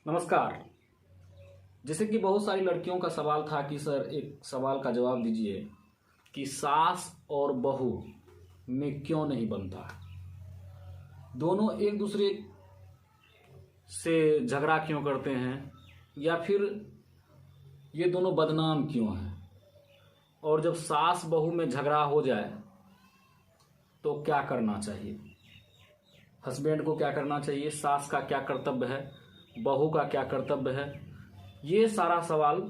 नमस्कार। जैसे कि बहुत सारी लड़कियों का सवाल था कि सर एक सवाल का जवाब दीजिए कि सास और बहू में क्यों नहीं बनता, दोनों एक दूसरे से झगड़ा क्यों करते हैं, या फिर ये दोनों बदनाम क्यों हैं, और जब सास बहू में झगड़ा हो जाए तो क्या करना चाहिए, हस्बैंड को क्या करना चाहिए, सास का क्या कर्तव्य है, बहू का क्या कर्तव्य है। ये सारा सवाल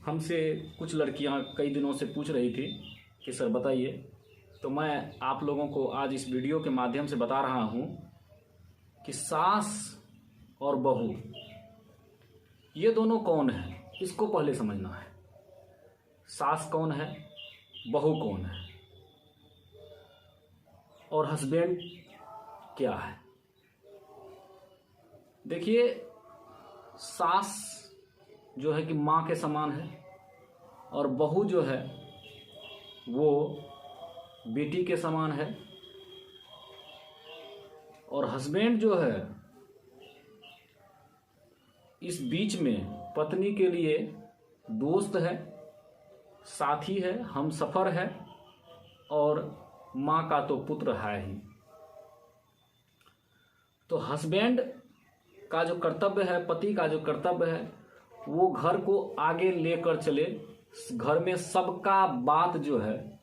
हमसे कुछ लड़कियां कई दिनों से पूछ रही थी कि सर बताइए। तो मैं आप लोगों को आज इस वीडियो के माध्यम से बता रहा हूं कि सास और बहू ये दोनों कौन है, इसको पहले समझना है। सास कौन है, बहू कौन है, और हस्बैंड क्या है। देखिए, सास जो है कि माँ के समान है, और बहू जो है वो बेटी के समान है, और हस्बैंड जो है इस बीच में पत्नी के लिए दोस्त है, साथी है, हमसफर है, और माँ का तो पुत्र है ही। तो हस्बैंड का जो कर्तव्य है, पति का जो कर्तव्य है, वो घर को आगे लेकर चले, घर में सबका बात जो है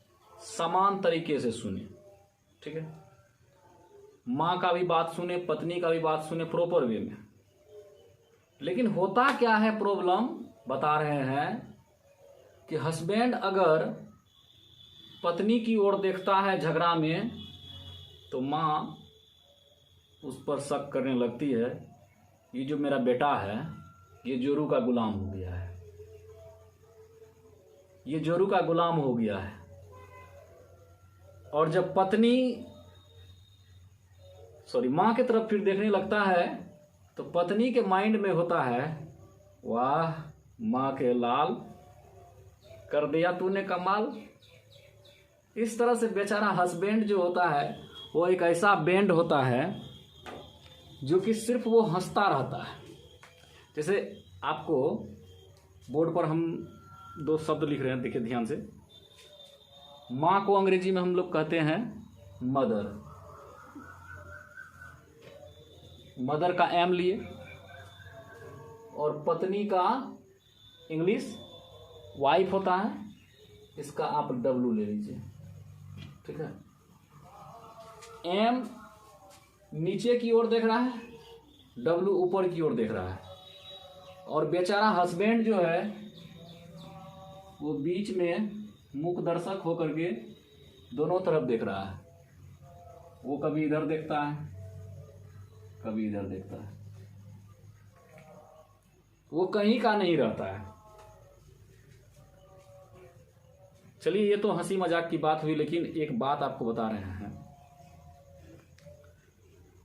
समान तरीके से सुने। ठीक है, माँ का भी बात सुने, पत्नी का भी बात सुने, प्रॉपर वे में। लेकिन होता क्या है, प्रॉब्लम बता रहे हैं कि हस्बैंड अगर पत्नी की ओर देखता है झगड़ा में, तो माँ उस पर शक करने लगती है, ये जो मेरा बेटा है ये जोरू का गुलाम हो गया है, ये जोरू का गुलाम हो गया है। और जब माँ की तरफ फिर देखने लगता है, तो पत्नी के माइंड में होता है, वाह माँ के लाल, कर दिया तूने कमाल। इस तरह से बेचारा हस्बैंड जो होता है वो एक ऐसा बैंड होता है जो कि सिर्फ वो हंसता रहता है। जैसे आपको बोर्ड पर हम दो शब्द लिख रहे हैं, देखिए ध्यान से। माँ को अंग्रेजी में हम लोग कहते हैं मदर, मदर का एम लिए, और पत्नी का इंग्लिश वाइफ होता है, इसका आप डब्लू ले लीजिए। ठीक है, एम नीचे की ओर देख रहा है, डब्लू ऊपर की ओर देख रहा है, और बेचारा हस्बैंड जो है वो बीच में मुख दर्शक होकर के दोनों तरफ देख रहा है। वो कभी इधर देखता है, कभी इधर देखता है, वो कहीं का नहीं रहता है। चलिए, ये तो हंसी मजाक की बात हुई, लेकिन एक बात आपको बता रहे हैं,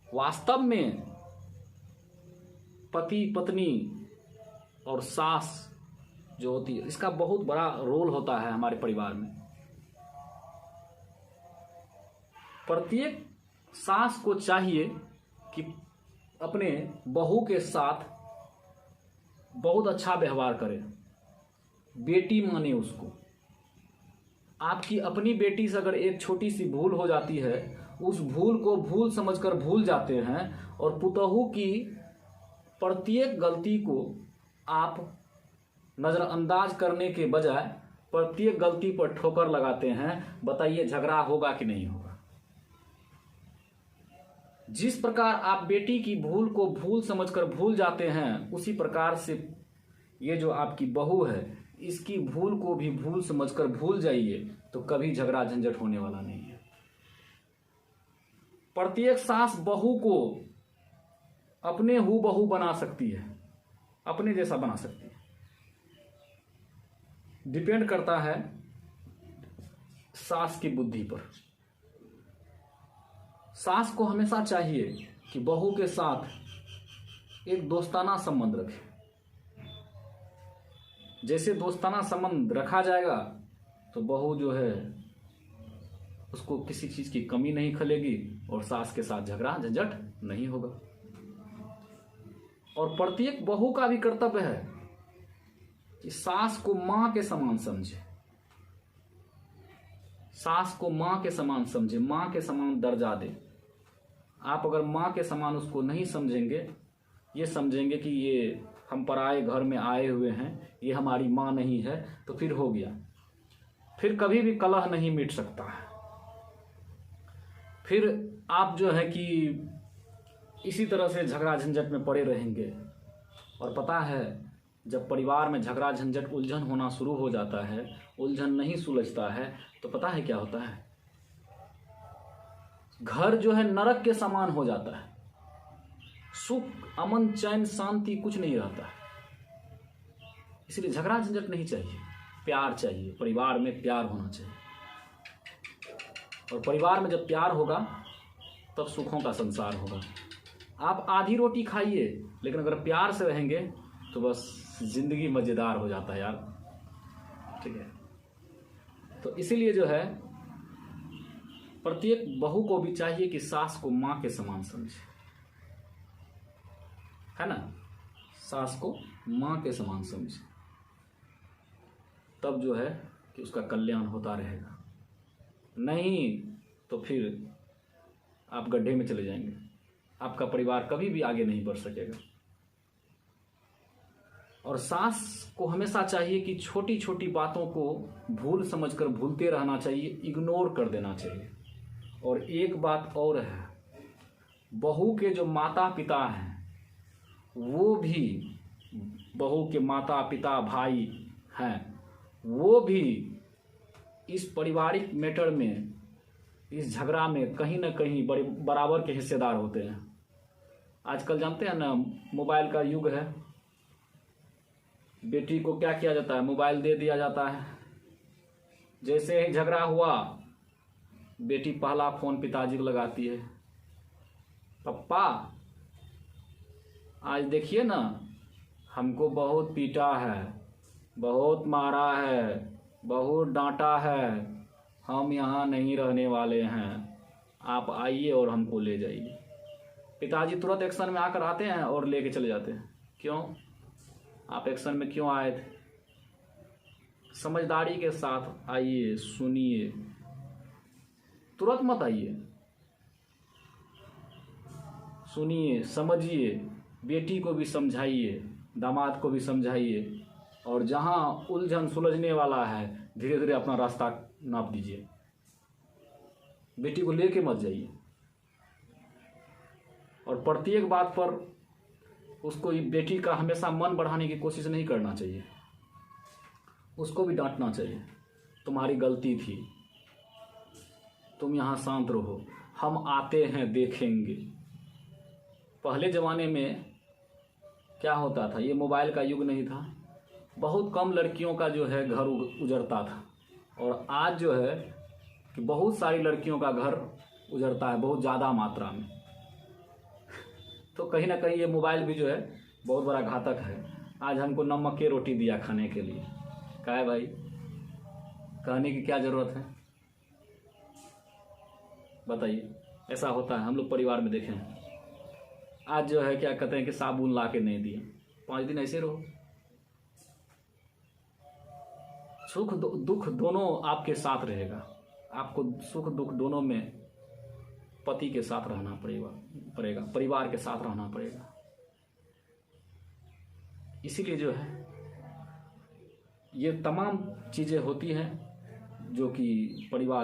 वास्तव में पति पत्नी और सास जो होती है, इसका बहुत बड़ा रोल होता है हमारे परिवार में। प्रत्येक सास को चाहिए कि अपने बहू के साथ बहुत अच्छा व्यवहार करे, बेटी माने उसको। आपकी अपनी बेटी से अगर एक छोटी सी भूल हो जाती है, उस भूल को भूल समझकर भूल जाते हैं, और पुतहू की प्रत्येक गलती को आप नजरअंदाज करने के बजाय प्रत्येक गलती पर ठोकर लगाते हैं। बताइए झगड़ा होगा कि नहीं होगा। जिस प्रकार आप बेटी की भूल को भूल समझकर भूल जाते हैं, उसी प्रकार से ये जो आपकी बहू है, इसकी भूल को भी भूल समझकर भूल जाइए, तो कभी झगड़ा झंझट होने वाला नहीं है। प्रत्येक सास बहू को अपने हूबहू बना सकती है, अपने जैसा बना सकती है। डिपेंड करता है सास की बुद्धि पर। सास को हमेशा चाहिए कि बहू के साथ एक दोस्ताना संबंध रखे। जैसे दोस्ताना संबंध रखा जाएगा, तो बहू जो है उसको किसी चीज की कमी नहीं खलेगी, और सास के साथ झगड़ा झंझट नहीं होगा। और प्रत्येक बहू का भी कर्तव्य है कि सास को मां के समान समझे, सास को मां के समान समझे, मां के समान दर्जा दे। आप अगर मां के समान उसको नहीं समझेंगे, ये समझेंगे कि ये हम पराए घर में आए हुए हैं, ये हमारी मां नहीं है, तो फिर हो गया, फिर कभी भी कलह नहीं मिट सकता है। फिर आप जो है कि इसी तरह से झगड़ा झंझट में पड़े रहेंगे। और पता है, जब परिवार में झगड़ा झंझट उलझन होना शुरू हो जाता है, उलझन नहीं सुलझता है, तो पता है क्या होता है, घर जो है नरक के समान हो जाता है। सुख, अमन, चैन, शांति कुछ नहीं रहता है। इसलिए झगड़ा झंझट नहीं चाहिए, प्यार चाहिए। परिवार में प्यार होना चाहिए, और परिवार में जब प्यार होगा तब सुखों का संसार होगा। आप आधी रोटी खाइए, लेकिन अगर प्यार से रहेंगे तो बस जिंदगी मजेदार हो जाता है यार। ठीक है, तो इसीलिए जो है प्रत्येक बहू को भी चाहिए कि सास को मां के समान समझे, है ना, सास को मां के समान समझे, तब जो है कि उसका कल्याण होता रहेगा। नहीं तो फिर आप गड्ढे में चले जाएंगे, आपका परिवार कभी भी आगे नहीं बढ़ सकेगा। और सास को हमेशा चाहिए कि छोटी छोटी बातों को भूल समझकर भूलते रहना चाहिए, इग्नोर कर देना चाहिए। और एक बात और है, बहू के जो माता पिता हैं वो भी, बहू के माता पिता भाई हैं, वो भी इस पारिवारिक मैटर में, इस झगड़ा में कहीं ना कहीं बराबर के हिस्सेदार होते हैं। आजकल जानते हैं ना, मोबाइल का युग है। बेटी को क्या किया जाता है, मोबाइल दे दिया जाता है। जैसे ही झगड़ा हुआ, बेटी पहला फोन पिताजी को लगाती है, पप्पा आज देखिए ना, हमको बहुत पीटा है, बहुत मारा है, बहुत डांटा है, हम यहाँ नहीं रहने वाले हैं, आप आइए और हमको ले जाइए। पिताजी तुरंत एक्शन में आकर आते हैं और लेके चले जाते हैं। क्यों? आप एक्शन में क्यों आए थे? समझदारी के साथ आइए, सुनिए, तुरंत मत आइए, सुनिए, समझिए, बेटी को भी समझाइए, दामाद को भी समझाइए, और जहां उलझन सुलझने वाला है धीरे धीरे अपना रास्ता नाप दीजिए। बेटी को लेके मत जाइए, और प्रत्येक बात पर उसको, बेटी का हमेशा मन बढ़ाने की कोशिश नहीं करना चाहिए, उसको भी डांटना चाहिए, तुम्हारी गलती थी, तुम यहाँ शांत रहो, हम आते हैं देखेंगे। पहले ज़माने में क्या होता था, ये मोबाइल का युग नहीं था, बहुत कम लड़कियों का जो है घर उजड़ता था, और आज जो है कि बहुत सारी लड़कियों का घर उजड़ता है, बहुत ज़्यादा मात्रा में। तो कहीं ना कहीं ये मोबाइल भी जो है बहुत बड़ा घातक है। आज हमको नमक की रोटी दिया खाने के लिए, क्या है भाई, कहने की क्या ज़रूरत है, बताइए। ऐसा होता है, हम लोग परिवार में देखे हैं। आज जो है क्या कहते हैं कि साबुन ला के नहीं दिए, 5 दिन ऐसे रहो। सुख दुख दोनों आपके साथ रहेगा, आपको सुख दुख दोनों में पति के साथ रहना पड़ेगा, परिवार के साथ रहना पड़ेगा। इसीलिए जो है ये तमाम चीज़ें होती हैं जो कि परिवार